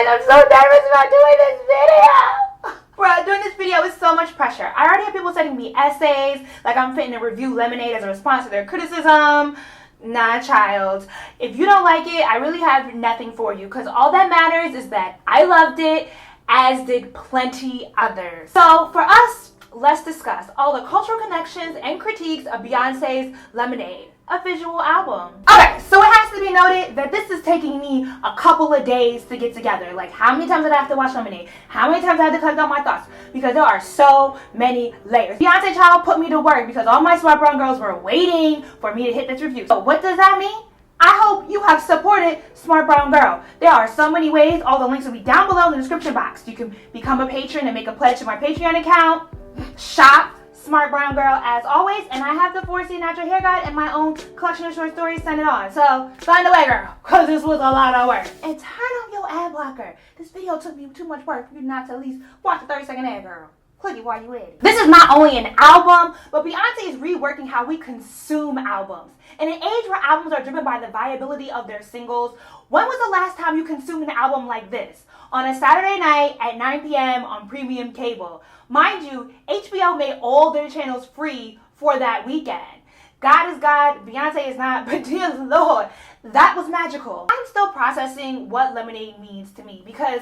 I'm so nervous about doing this video. Bro, doing this video is so much pressure. I already have people sending me essays, like I'm fitting to review Lemonade as a response to their criticism. Nah, child. If you don't like it, I really have nothing for you, because all that matters is that I loved it, as did plenty others. So for us, let's discuss all the cultural connections and critiques of Beyonce's Lemonade, a visual album. Okay, so it has to be noted that this is taking me a couple of days to get together. Like, how many times did I have to watch Lemonade? How many times I had to collect all my thoughts? Because there are so many layers. Beyonce child put me to work because all my Smart Brown girls were waiting for me to hit this review. So what does that mean? I hope you have supported Smart Brown Girl. There are so many ways. All the links will be down below in the description box. You can become a patron and make a pledge to my Patreon account. Shop Smart Brown Girl as always, and I have the 4C Natural Hair Guide and my own collection of short stories. Send it on. So find a way, girl, because this was a lot of work. And turn on your ad blocker. This video took me too much work for you not to at least watch the 30-second ad, girl. Click it while you at it. This is not only an album, but Beyonce is reworking how we consume albums. In an age where albums are driven by the viability of their singles, when was the last time you consumed an album like this? On a Saturday night at 9 p.m. on premium cable. Mind you, HBO made all their channels free for that weekend. God is God, Beyonce is not, but dear Lord, that was magical. I'm still processing what Lemonade means to me because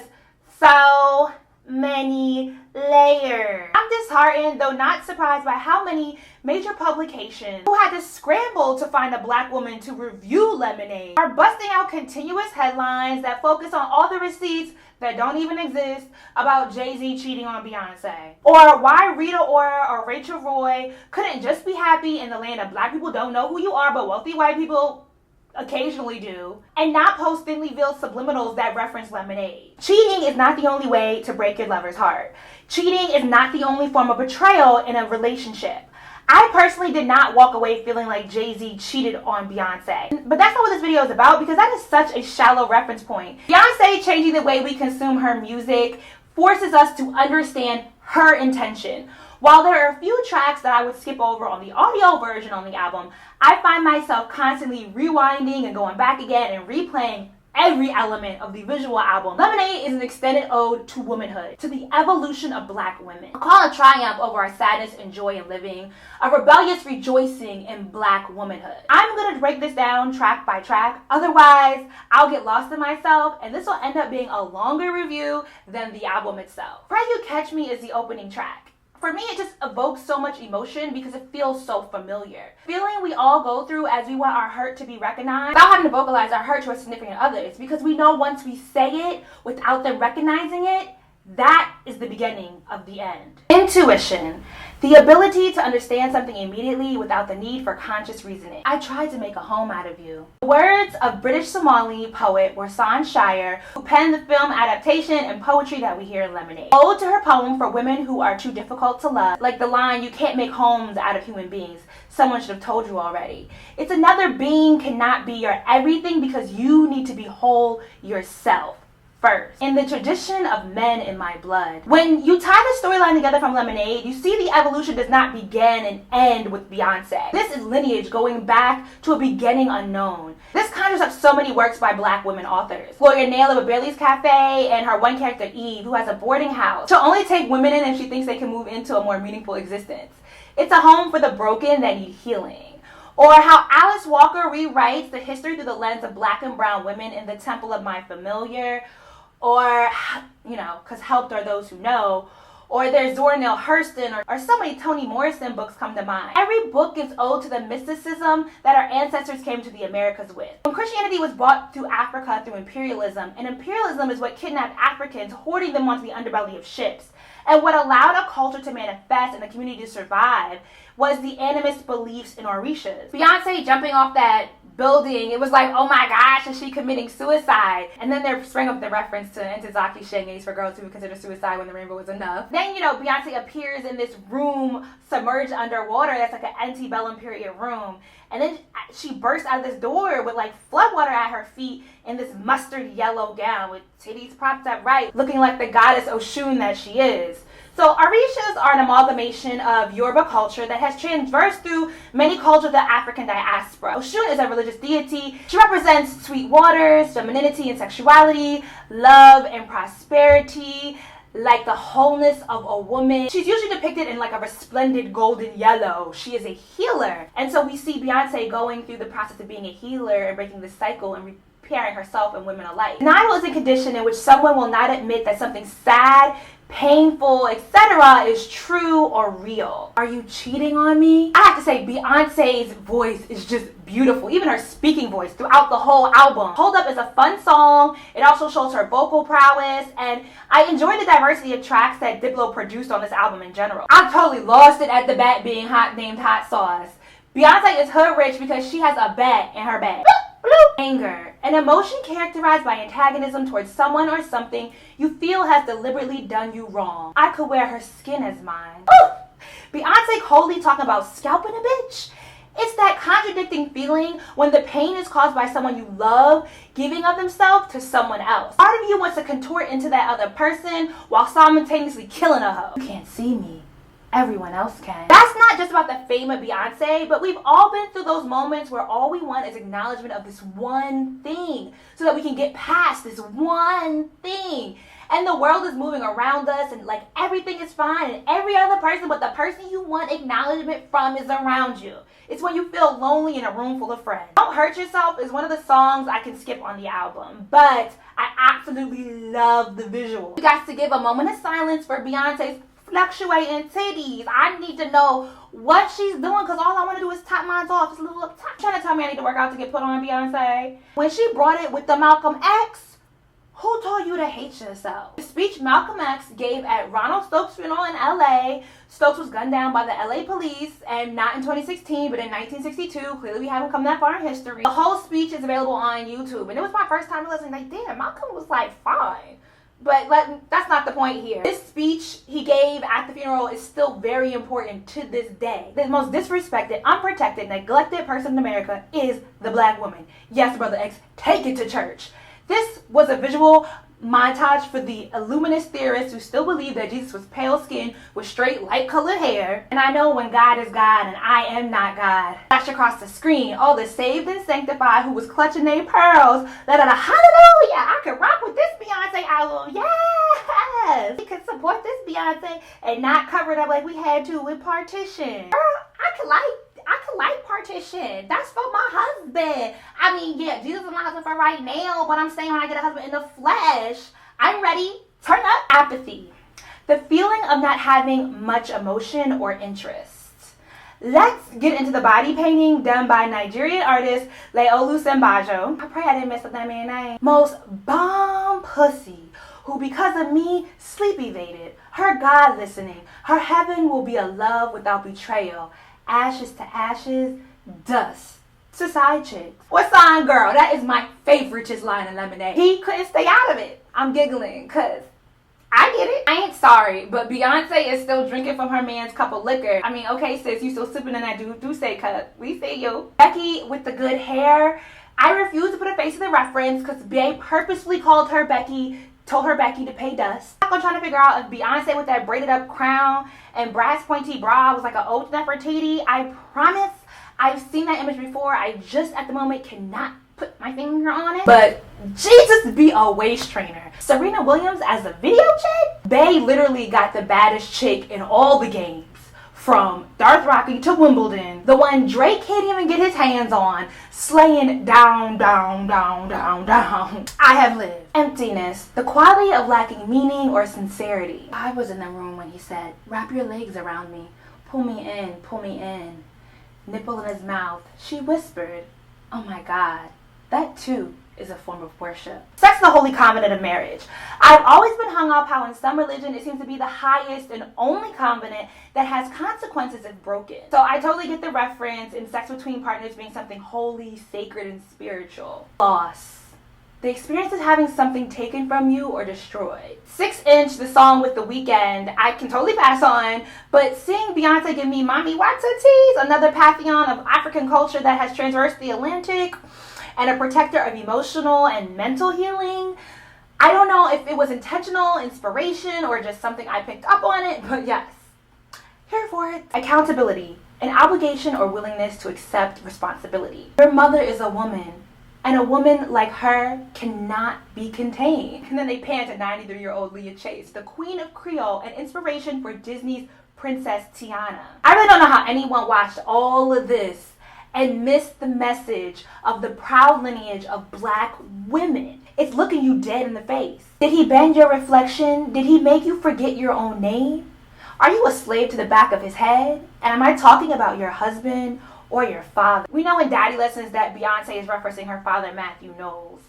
so many layers. I'm disheartened, though not surprised, by how many major publications who had to scramble to find a black woman to review Lemonade are busting out continuous headlines that focus on all the receipts that don't even exist about Jay-Z cheating on Beyonce, or why Rita Ora or Rachel Roy couldn't just be happy in the land of black people don't know who you are, but wealthy white people occasionally do, and not post thinly veiled subliminals that reference Lemonade. Cheating is not the only way to break your lover's heart. Cheating is not the only form of betrayal in a relationship. I personally did not walk away feeling like Jay-Z cheated on Beyonce. But that's not what this video is about, because that is such a shallow reference point. Beyonce changing the way we consume her music forces us to understand her intention. While there are a few tracks that I would skip over on the audio version on the album, I find myself constantly rewinding and going back again and replaying every element of the visual album. Lemonade is an extended ode to womanhood, to the evolution of black women. A call to triumph over our sadness and joy in living, a rebellious rejoicing in black womanhood. I'm gonna break this down track by track, otherwise I'll get lost in myself and this will end up being a longer review than the album itself. Pray You Catch Me is the opening track. For me, it just evokes so much emotion because it feels so familiar. Feeling we all go through as we want our hurt to be recognized without having to vocalize our hurt to our significant others, because we know once we say it without them recognizing it, that is the beginning of the end. Intuition. The ability to understand something immediately without the need for conscious reasoning. I tried to make a home out of you. The words of British Somali poet Warsan Shire, who penned the film adaptation and poetry that we hear in Lemonade. Ode to her poem for women who are too difficult to love, like the line, "You can't make homes out of human beings. Someone should have told you already." It's another being cannot be your everything because you need to be whole yourself first. In the tradition of men in my blood. When you tie the storyline together from Lemonade, you see the evolution does not begin and end with Beyonce. This is lineage going back to a beginning unknown. This conjures up so many works by black women authors. Gloria Naylor with Bailey's Cafe and her one character Eve, who has a boarding house. She'll only take women in if she thinks they can move into a more meaningful existence. It's a home for the broken that need healing. Or how Alice Walker rewrites the history through the lens of black and brown women in The Temple of My Familiar. Or, you know, because helped are those who know. Or there's Zora Neale Hurston, or so many Toni Morrison books come to mind. Every book gives ode to the mysticism that our ancestors came to the Americas with. When Christianity was brought to Africa through imperialism, and imperialism is what kidnapped Africans, hoarding them onto the underbelly of ships. And what allowed a culture to manifest and a community to survive was the animist beliefs in Orishas. Beyonce jumping off that building, it was like, oh my gosh, is she committing suicide? And then there sprang up the reference to Ntozake Shange's for girls who would consider suicide when the rainbow was enough. Then, you know, Beyonce appears in this room submerged underwater that's like an antebellum period room. And then she bursts out of this door with like floodwater at her feet in this mustard yellow gown with titties propped up right, looking like the goddess Oshun that she is. So Orishas are an amalgamation of Yoruba culture that has traversed through many cultures of the African diaspora. Oshun is a religious deity. She represents sweet waters, femininity and sexuality, love and prosperity, like the wholeness of a woman. She's usually depicted in like a resplendent golden yellow. She is a healer. And so we see Beyonce going through the process of being a healer and breaking the cycle and repairing herself and women alike. Denial is a condition in which someone will not admit that something sad, painful, etc. is true or real. Are you cheating on me? I have to say, Beyonce's voice is just beautiful. Even her speaking voice throughout the whole album. Hold Up is a fun song. It also shows her vocal prowess, and I enjoy the diversity of tracks that Diplo produced on this album in general. I totally lost it at the bat being named Hot Sauce. Beyonce is hood rich because she has a bat in her bag. Anger, an emotion characterized by antagonism towards someone or something you feel has deliberately done you wrong. I could wear her skin as mine. Ooh! Beyonce coldly talking about scalping a bitch. It's that contradicting feeling when the pain is caused by someone you love giving of themselves to someone else. Part of you wants to contort into that other person while simultaneously killing a hoe. You can't see me. Everyone else can. That's not just about the fame of Beyonce, but we've all been through those moments where all we want is acknowledgement of this one thing so that we can get past this one thing. And the world is moving around us and like everything is fine and every other person but the person you want acknowledgement from is around you. It's when you feel lonely in a room full of friends. Don't Hurt Yourself is one of the songs I can skip on the album, but I absolutely love the visual. You guys to give a moment of silence for Beyonce's fluctuating titties. I need to know what she's doing because all I want to do is top mine off. It's a little up top. Trying to tell me I need to work out to get put on Beyonce. When she brought it with the Malcolm X, who told you to hate yourself? The speech Malcolm X gave at Ronald Stokes' funeral in LA. Stokes was gunned down by the LA police, and not in 2016, but in 1962. Clearly we haven't come that far in history. The whole speech is available on YouTube, and it was my first time listening. Like, damn, Malcolm was like fine. But that's not the point here. This speech he gave at the funeral is still very important to this day. The most disrespected, unprotected, neglected person in America is the black woman. Yes, Brother X, take it to church. This was a visual montage for the Illuminist theorists who still believe that Jesus was pale skinned with straight light colored hair. And I know when God is God and I am not God. Flash across the screen, all the saved and sanctified who was clutching their pearls. Let out a hallelujah. I could rock with this Beyonce album. Yes. We could support this Beyonce and not cover it up like we had to with Partition. Girl, I could like Partition. That's for my husband. I mean, yeah, Jesus is my husband for right now, but I'm saying when I get a husband in the flesh, I'm ready. Turn up. Apathy. The feeling of not having much emotion or interest. Let's get into the body painting done by Nigerian artist Leolu Sembajo. I pray I didn't mess up that man's name. Most bomb pussy who because of me sleep evaded. Her God listening. Her heaven will be a love without betrayal. Ashes to ashes, dust to side chicks. What's on, girl? That is my favoriteest line in Lemonade. He couldn't stay out of it. I'm giggling because I get it. I ain't sorry, but Beyonce is still drinking from her man's cup of liquor. I mean, okay, sis, you still sipping in that Douce cup. We see you. Becky with the good hair. I refuse to put a face to the reference because Bae purposely told her Becky to pay dust. I'm trying to figure out if Beyonce with that braided up crown and brass pointy bra was like an old Nefertiti. I promise I've seen that image before. I just at the moment cannot put my finger on it. But Jesus be a waist trainer. Serena Williams as a video chick? Bae literally got the baddest chick in all the games. From Darth Rocky to Wimbledon. The one Drake can't even get his hands on. Slaying down, down, down, down, down. I have lived. Emptiness. The quality of lacking meaning or sincerity. I was in the room when he said, wrap your legs around me. Pull me in, pull me in. Nipple in his mouth. She whispered, oh my God. That too is a form of worship. Sex the holy covenant of marriage. I've always been hung up how in some religion it seems to be the highest and only covenant that has consequences if broken. So I totally get the reference in sex between partners being something holy, sacred, and spiritual. Loss. The experience is having something taken from you or destroyed. 6 Inch, the song with The Weeknd, I can totally pass on, but seeing Beyonce give me Mommy Watatis, another pantheon of African culture that has traversed the Atlantic, and a protector of emotional and mental healing, I don't know if it was intentional inspiration or just something I picked up on it, but yes, here for it. Accountability, an obligation or willingness to accept responsibility. Your mother is a woman, and a woman like her cannot be contained. And then they pan to 93-year-old Leah Chase, the queen of Creole and inspiration for Disney's Princess Tiana. I really don't know how anyone watched all of this and missed the message of the proud lineage of Black women. It's looking you dead in the face. Did he bend your reflection? Did he make you forget your own name? Are you a slave to the back of his head? And am I talking about your husband or your father? We know in Daddy Lessons that Beyonce is referencing her father, Matthew Knowles.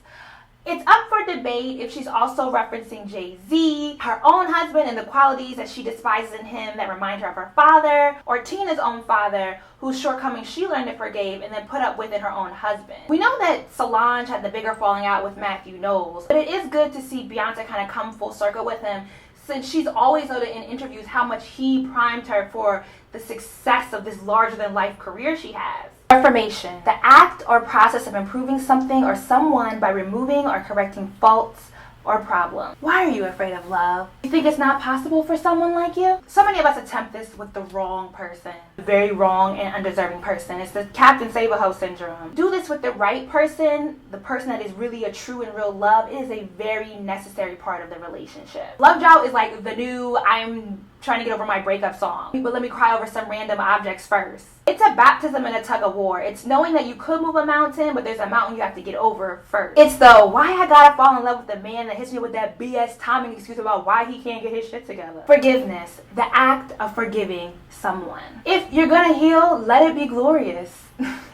It's up for debate if she's also referencing Jay-Z, her own husband, and the qualities that she despises in him that remind her of her father, or Tina's own father, whose shortcomings she learned to forgive and then put up with in her own husband. We know that Solange had the bigger falling out with Matthew Knowles, but it is good to see Beyonce kind of come full circle with him, since she's always noted in interviews how much he primed her for the success of this larger-than-life career she has. Affirmation, the act or process of improving something or someone by removing or correcting faults or problems. Why are you afraid of love? You think it's not possible for someone like you? So many of us attempt this with the wrong person. The very wrong and undeserving person. It's the Captain Save-A-Ho syndrome. Do this with the right person, the person that is really a true and real love. It is a very necessary part of the relationship. Love Drought is like the new I'm trying to get over my breakup song, but let me cry over some random objects first. It's a baptism and a tug of war. It's knowing that you could move a mountain, but there's a mountain you have to get over first. It's the why I gotta fall in love with a man that hits me with that BS timing excuse about why he can't get his shit together. Forgiveness, the act of forgiving someone. If you're gonna heal, let it be glorious.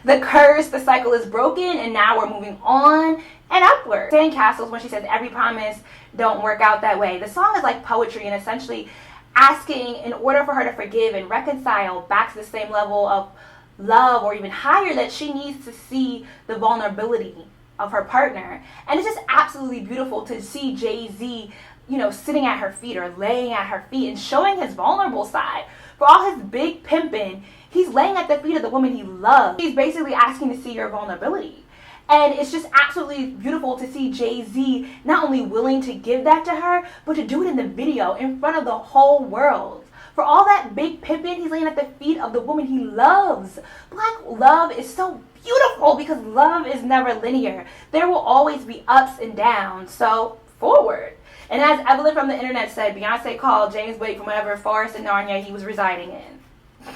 The curse, the cycle is broken, and now we're moving on and upward. Sandcastles, when she says every promise don't work out that way. The song is like poetry and essentially asking in order for her to forgive and reconcile back to the same level of love or even higher, that she needs to see the vulnerability of her partner. And it's just absolutely beautiful to see Jay-Z, you know, sitting at her feet or laying at her feet and showing his vulnerable side. For all his big pimping, he's laying at the feet of the woman he loves. He's basically asking to see your vulnerability. And it's just absolutely beautiful to see Jay-Z not only willing to give that to her, but to do it in the video in front of the whole world. For all that big pimping, he's laying at the feet of the woman he loves. Black love is so beautiful because love is never linear. There will always be ups and downs, so forward. And as Evelyn from the internet said, Beyonce called James Blake from whatever forest in Narnia he was residing in.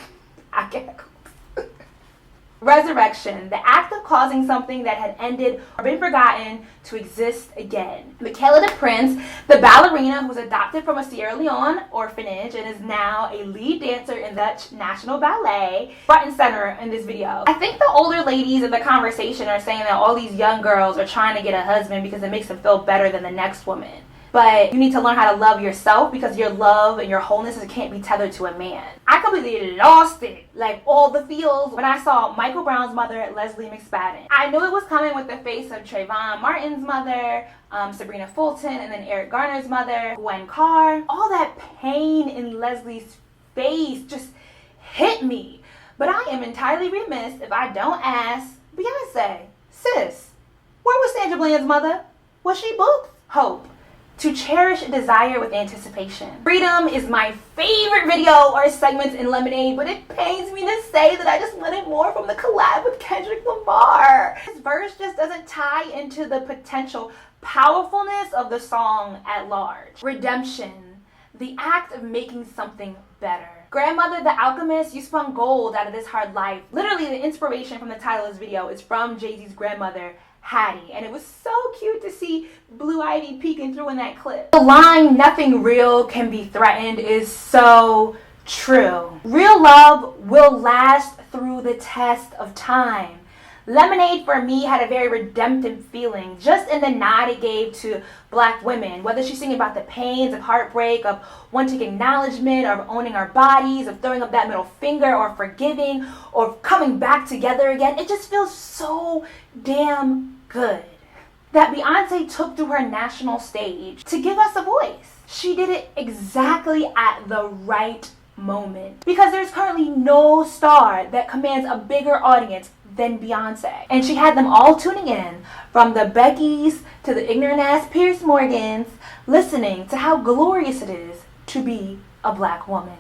I can't. Resurrection, the act of causing something that had ended or been forgotten to exist again. Michaela the Prince, the ballerina who was adopted from a Sierra Leone orphanage and is now a lead dancer in the Dutch National Ballet, front and center in this video. I think the older ladies in the conversation are saying that all these young girls are trying to get a husband because it makes them feel better than the next woman. But you need to learn how to love yourself, because your love and your wholeness can't be tethered to a man. I completely lost it, like all the feels, when I saw Michael Brown's mother, Leslie McSpadden. I knew it was coming with the face of Trayvon Martin's mother, Sabrina Fulton, and then Eric Garner's mother, Gwen Carr. All that pain in Leslie's face just hit me. But I am entirely remiss if I don't ask Beyonce, sis, where was Sandra Bland's mother? Was she booked? Hope. To cherish desire with anticipation. Freedom is my favorite video or segments in Lemonade, but it pains me to say that I just wanted more from the collab with Kendrick Lamar. This verse just doesn't tie into the potential powerfulness of the song at large. Redemption, the act of making something better. Grandmother the Alchemist, you spun gold out of this hard life. Literally, the inspiration from the title of this video is from Jay-Z's grandmother, Hattie, and it was so cute to see Blue Ivy peeking through in that clip. The line, nothing real can be threatened, is so true. Real love will last through the test of time. Lemonade for me had a very redemptive feeling just in the nod it gave to Black women, whether she's singing about the pains of heartbreak, of wanting acknowledgement, of owning our bodies, of throwing up that middle finger, or forgiving, or coming back together again. It just feels so damn good that Beyonce took to her national stage to give us a voice. She did it exactly at the right moment, because there's currently no star that commands a bigger audience, than Beyonce. And she had them all tuning in, from the Beckys to the ignorant ass Pierce Morgans, listening to how glorious it is to be a black woman.